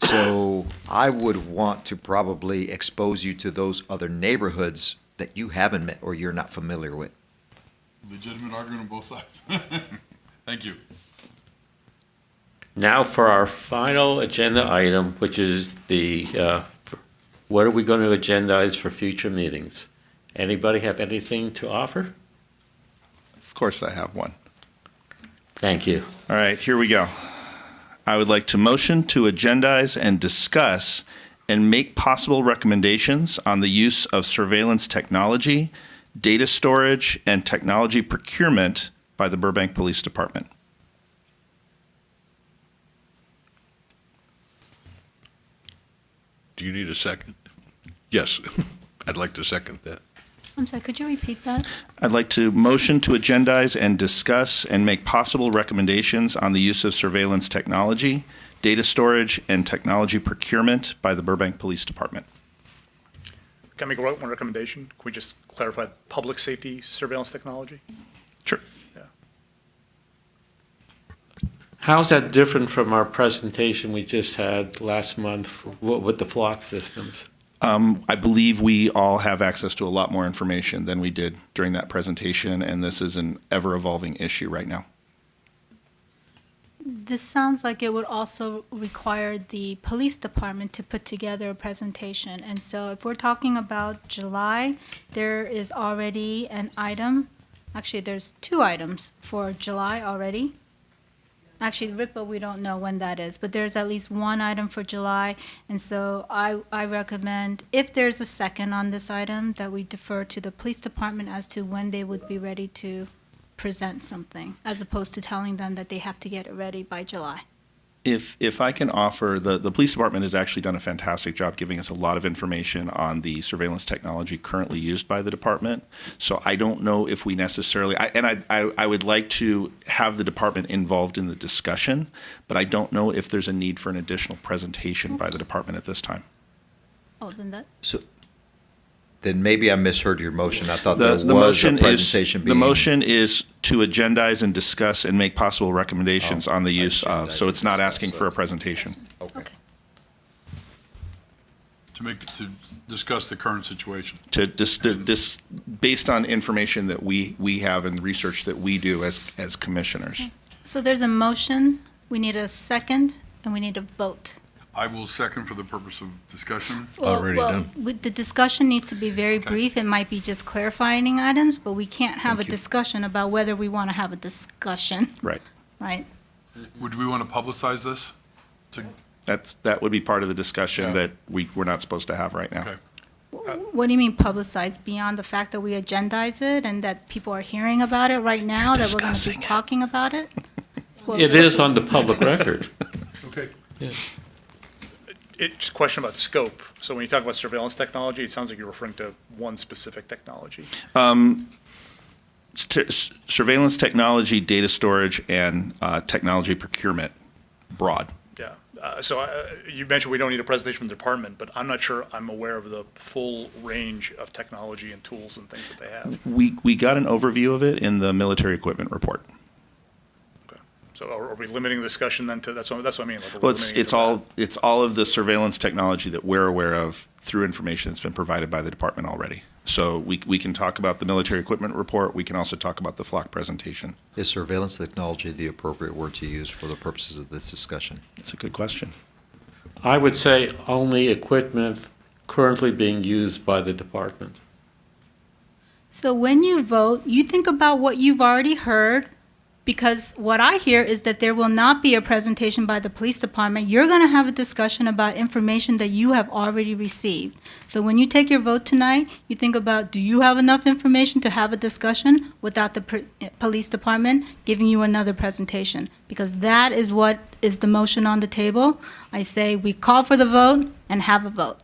So I would want to probably expose you to those other neighborhoods that you haven't met or you're not familiar with. Legitimate argument on both sides. Thank you. Now for our final agenda item, which is what are we going to agendize for future meetings? Anybody have anything to offer? Of course I have one. Thank you. All right, here we go. I would like to motion to agendize and discuss and make possible recommendations on the use of surveillance technology, data storage, and technology procurement by the Burbank Police Department. Do you need a second? Yes, I'd like to second that. I'm sorry, could you repeat that? I'd like to motion to agendize and discuss and make possible recommendations on the use of surveillance technology, data storage, and technology procurement by the Burbank Police Department. Can I make one recommendation? Can we just clarify public safety surveillance technology? Sure. How's that different from our presentation we just had last month with the flock systems? I believe we all have access to a lot more information than we did during that presentation, and this is an ever-evolving issue right now. This sounds like it would also require the police department to put together a presentation. And so if we're talking about July, there is already an item, actually there's 2 items for July already. Actually, RIPA, we don't know when that is, but there's at least 1 item for July. And so I recommend, if there's a second on this item, that we defer to the police department as to when they would be ready to present something, as opposed to telling them that they have to get it ready by July. If I can offer, the police department has actually done a fantastic job giving us a lot of information on the surveillance technology currently used by the department. So I don't know if we necessarily, I would like to have the department involved in the discussion, but I don't know if there's a need for an additional presentation by the department at this time. Oh, then that, So then maybe I misheard your motion. I thought The there was a motion presentation is, being. the motion is to agendize and discuss and make possible recommendations on the use of, so it's not asking for a presentation. Okay. To discuss the current situation. Based on information that we have and research that we do as commissioners. so there's a motion, we need a second, and we need a vote. I will second for the purpose of discussion. Already done. The discussion needs to be very brief. It might be just clarifying items, but we can't have a Thank you. discussion about whether we want to have a discussion, Right. right? Would we want to publicize this? That would be part of the discussion Yeah. that we're not supposed to have right now. Okay. What do you mean publicized, beyond the fact that we agendize it and that people are hearing about it right now, that we're going to discussing be it. talking about it? Well, It is on the public record. Okay. It's a question about scope. So when you talk about surveillance technology, it sounds like you're referring to one specific technology. Surveillance technology, data storage, and technology procurement, broad. Yeah. You mentioned we don't need a presentation from the department, but I'm not sure I'm aware of the full range of technology and tools and things that they have. We got an overview of it in the military equipment report. Okay. So are we limiting the discussion then to, that's what I mean? like, are we Well, limiting it it's to that? it's all of the surveillance technology that we're aware of through information that's been provided by the department already. So we can talk about the military equipment report. We can also talk about the flock presentation. Is surveillance technology the appropriate word to use for the purposes of this discussion? It's a good question. I would say only equipment currently being used by the department. So when you vote, you think about what you've already heard Because what I hear is that there will not be a presentation by the police department. You're going to have a discussion about information that you have already received. So when you take your vote tonight, you think about, do you have enough information to have a discussion without the police department giving you another presentation? Because that is what is the motion on the table. I say we call for the vote and have a vote.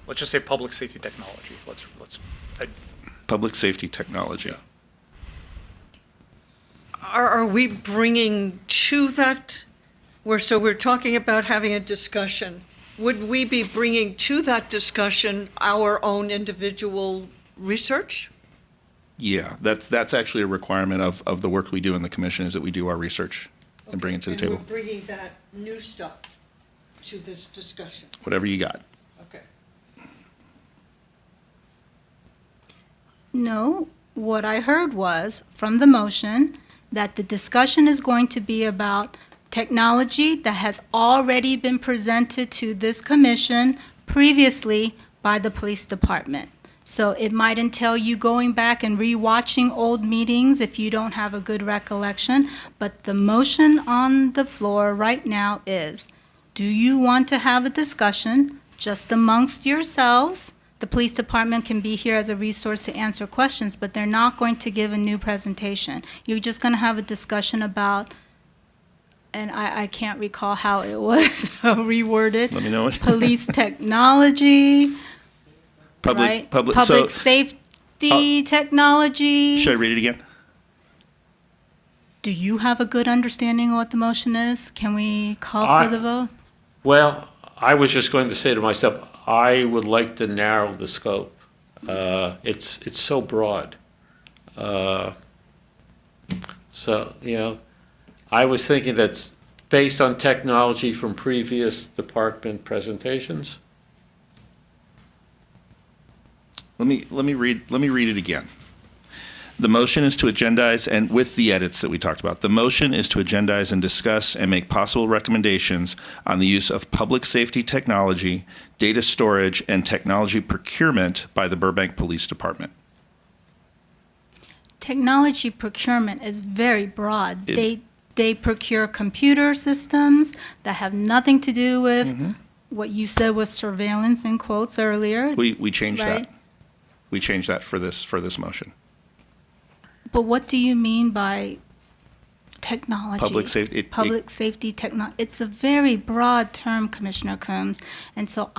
Let's just say public safety technology. Public safety technology. Are we bringing to that, so we're talking about having a discussion. Would we be bringing to that discussion our own individual research? Yeah, that's actually a requirement of the work we do in the commission, is that we do our research and bring it to the table. And we're bringing that new stuff to this discussion. Whatever you got. Okay. No, what I heard was, from the motion, that the discussion is going to be about technology that has already been presented to this commission previously by the police department. So it might entail you going back and rewatching old meetings if you don't have a good recollection. But the motion on the floor right now is, do you want to have a discussion just amongst yourselves? The police department can be here as a resource to answer questions, but they're not going to give a new presentation. You're just going to have a discussion about, and I can't recall how it was reworded. Let me know it. Police technology, right? Public Safety technology. Should I read it again? Do you have a good understanding of what the motion is? Can we call for the vote? Well, I was just going to say to myself, I would like to narrow the scope. It's so broad. So, I was thinking that's based on technology from previous department presentations. Let me read it again. The motion is to agendize, and with the edits that we talked about, the motion is to agendize and discuss and make possible recommendations on the use of public safety technology, data storage, and technology procurement by the Burbank Police Department. Technology procurement is very broad. They procure computer systems that have nothing to do with what you said was surveillance in quotes earlier. We changed Right. that. We changed that for this motion. But what do you mean by technology? Public safety. Public safety technology. It's a very broad term, Commissioner Coombs. And so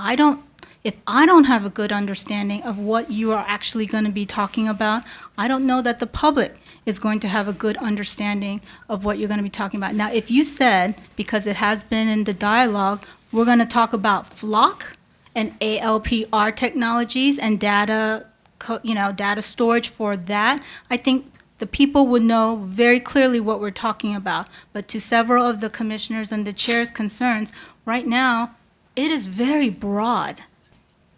if I don't have a good understanding of what you are actually going to be talking about, I don't know that the public is going to have a good understanding of what you're going to be talking about. Now, if you said, because it has been in the dialogue, we're going to talk about FLOC and ALPR technologies and data storage for that, I think the people would know very clearly what we're talking about. But to several of the commissioners and the chair's concerns, right now, it is very broad.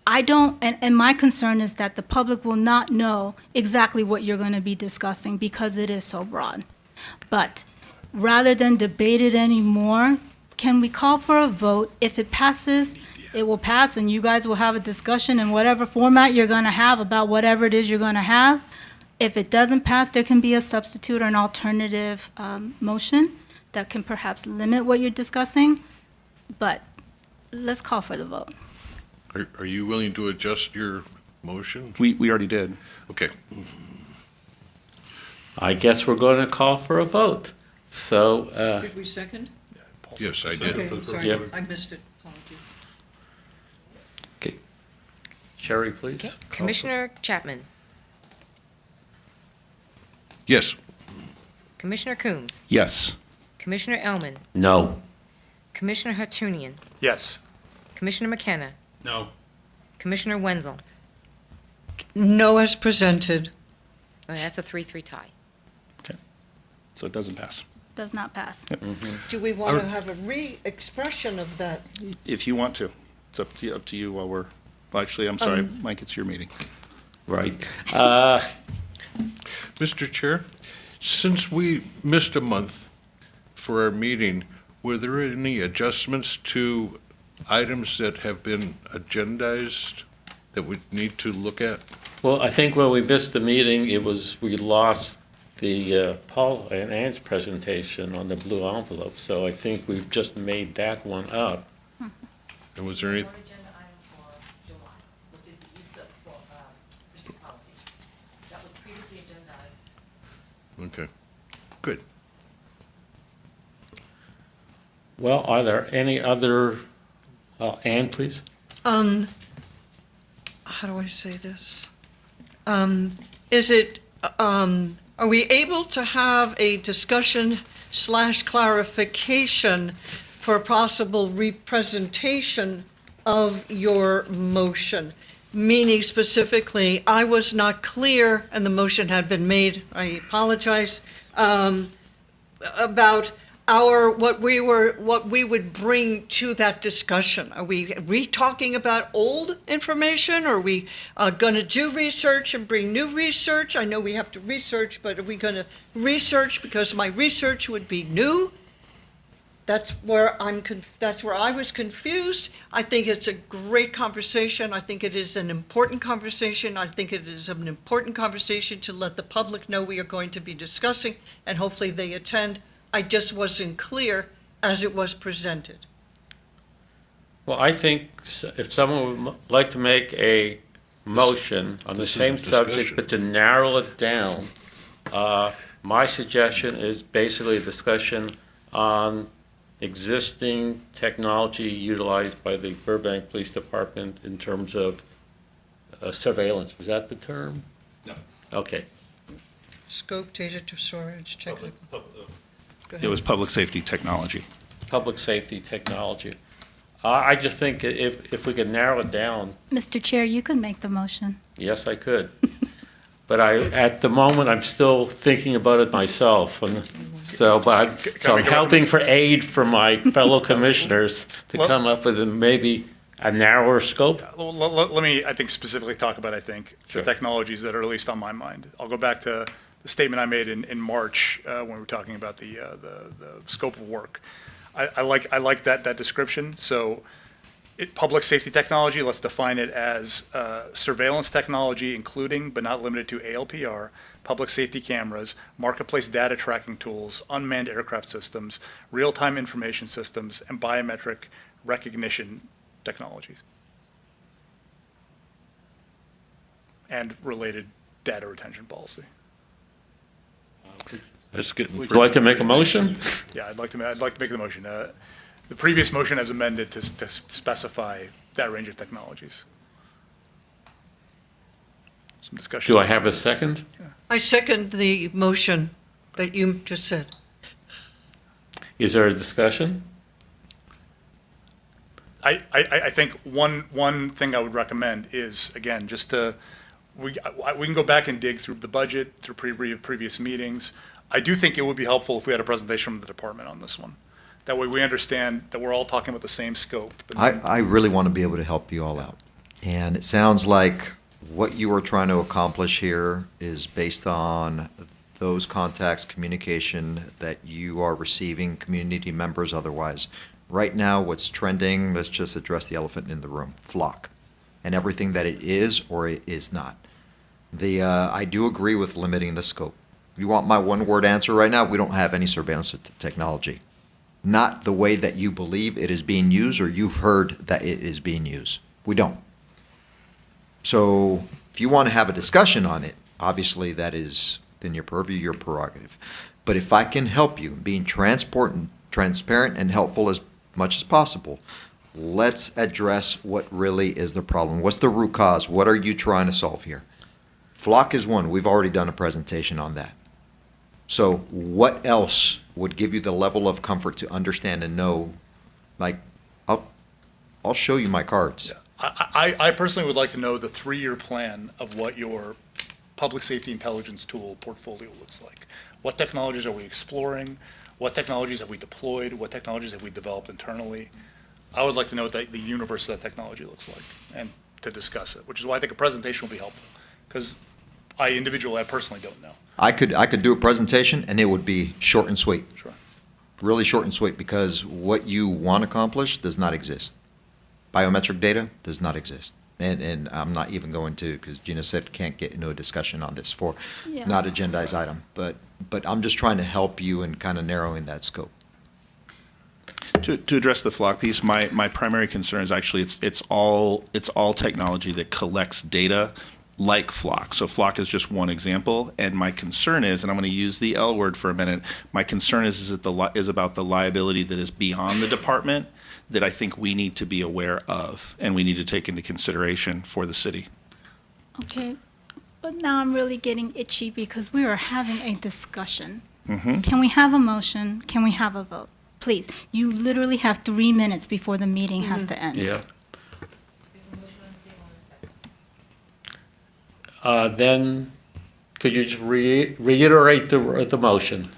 And my concern is that the public will not know exactly what you're going to be discussing because it is so broad. But rather than debate it anymore, can we call for a vote? If it passes, it will pass, and you guys will have a discussion in whatever format you're going to have about whatever it is you're going to have. If it doesn't pass, there can be a substitute or an alternative motion that can perhaps limit what you're discussing. But let's call for the vote. Are you willing to adjust your motion? We already did. Okay. I guess we're going to call for a vote. So, Did we second? Yes, I Okay, did. sorry, Yeah. I missed it. Apologies. okay. Sherry, please. Okay. Commissioner Chapman, Yes. Commissioner Coombs, Yes. Commissioner Elman, No. Commissioner Hartunian, Yes. Commissioner McKenna, No. Commissioner Wenzel. No as presented. Oh, that's a 3-3 tie. So it doesn't pass. Does not pass. Do we want to have a re-expression of that? If you want to. It's up to you while we're, well, actually, I'm sorry, Mike, it's your meeting. Right. Mr. Chair, since we missed a month for our meeting, were there any adjustments to items that have been agendized that we need to look at? Well, I think when we missed the meeting, we lost Paul and Ann's presentation on the blue envelope, so I think we've just made that one up. And was there any, One agenda item for July, which is the use of pursuit policy. That was previously agendized. okay, good. Well, are there any other, Ann, please? How do I say this? Is it, are we able to have a discussion / clarification for a possible representation of your motion? Meaning specifically, I was not clear, and the motion had been made, I apologize, about what we would bring to that discussion. Are we re-talking about old information? Are we going to do research and bring new research? I know we have to research, but are we going to research because my research would be new? That's where that's where I was confused. I think it's a great conversation. I think it is an important conversation. I think it is an important conversation to let the public know we are going to be discussing, and hopefully they attend. I just wasn't clear as it was presented. Well, I think if someone would like to make a motion on the this is same a subject, discussion. but to narrow it down, my suggestion is basically a discussion on existing technology utilized by the Burbank Police Department in terms of surveillance. Was that the term? No. Okay. Scope, data to storage, technical. Go ahead. It was public safety technology. Public safety technology. I just think if we could narrow it down, Mr. Chair, you can make the motion. yes, I could. But at the moment, I'm still thinking about it myself, and so, so I'm helping for aid from my fellow commissioners to Well- come up with maybe a narrower scope. Well, let me, I think, specifically talk about, Sure. the technologies that are at least on my mind. I'll go back to the statement I made in March when we were talking about the scope of work. I like that description. So public safety technology, let's define it as surveillance technology, including but not limited to ALPR, public safety cameras, marketplace data tracking tools, unmanned aircraft systems, real-time information systems, and biometric recognition technologies. And related data retention policy. That's getting. Would you like to make a motion? Yeah, I'd like to make the motion. The previous motion as amended to specify that range of technologies. Some discussion. Do I have a second? I second the motion that you just said. Is there a discussion? I think one thing I would recommend is, again, just to, we can go back and dig through the budget, through previous meetings. I do think it would be helpful if we had a presentation from the department on this one. That way we understand that we're all talking about the same scope. but then- I really want to be able to help you all out. And it sounds like what you are trying to accomplish here is based on those contacts, communication that you are receiving, community members otherwise. Right now, what's trending, let's just address the elephant in the room, flock, and everything that it is or it is not. I do agree with limiting the scope. You want my one-word answer right now? We don't have any surveillance technology. Not the way that you believe it is being used or you've heard that it is being used. We don't. So if you want to have a discussion on it, obviously that is within your purview, your prerogative. But if I can help you, being transparent and helpful as much as possible, let's address what really is the problem. What's the root cause? What are you trying to solve here? Flock is one. We've already done a presentation on that. So what else would give you the level of comfort to understand and know, like, I'll show you my cards. I personally would like to know the 3-year plan of what your public safety intelligence tool portfolio looks like. What technologies are we exploring? What technologies have we deployed? What technologies have we developed internally? I would like to know what the universe of that technology looks like and to discuss it, which is why I think a presentation will be helpful. Because I personally don't know. I could do a presentation and it would be short and sweet. Sure. Really short and sweet, because what you want to accomplish does not exist. Biometric data does not exist. And I'm not even going to, because Gina said can't get into a discussion on this for Yeah. not agendized item. But I'm just trying to help you in kind of narrowing that scope. To address the flock piece, my primary concern is actually it's all technology that collects data like flock. So flock is just one example, and my concern is, and I'm going to use the L word for a minute. My concern is about the liability that is beyond the department that I think we need to be aware of and we need to take into consideration for the city. Okay, but now I'm really getting itchy because we are having a discussion. Mm-hmm. Can we have a motion? Can we have a vote? Please, you literally have 3 minutes before the meeting has to end. Yeah. There's a motion on the table and a second. Then, could you just reiterate the motion?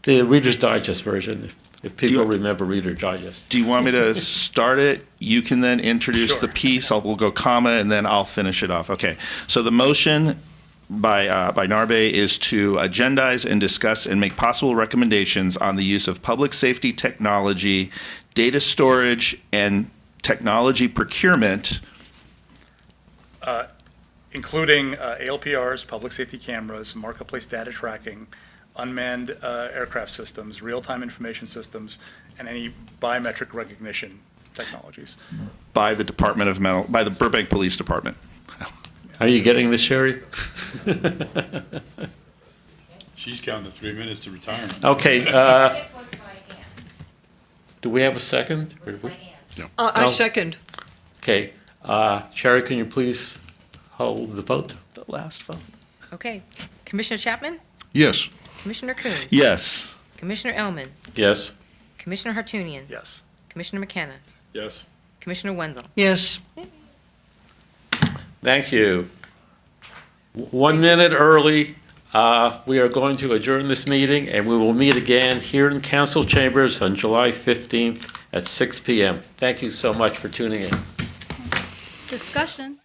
The Reader's Digest version, if people remember Reader's Digest. Do you want me to start it? You can then introduce the piece. We'll go comma, and then I'll finish it off. Okay. So the motion by Narbe is to agendize and discuss and make possible recommendations on the use of public safety technology, data storage, and technology procurement. Including ALPRs, public safety cameras, marketplace data tracking, unmanned aircraft systems, real-time information systems, and any biometric recognition technologies. By the by the Burbank Police Department. Are you getting this, Sherry? She's counting the 3 minutes to retirement. Okay, It was by Ann. do we have a second? It was by Ann. I No. second. Okay, Sherry, can you please hold the vote? The last vote. Okay. Commissioner Chapman? Yes. Commissioner Coons? Yes. Commissioner Elman? Yes. Commissioner Hartunian? Yes. Commissioner McKenna? Yes. Commissioner Wenzel? Yes. Thank you. 1 minute early, we are going to adjourn this meeting, and we will meet again here in council chambers on July 15th at 6 PM. Thank you so much for tuning in. Discussion.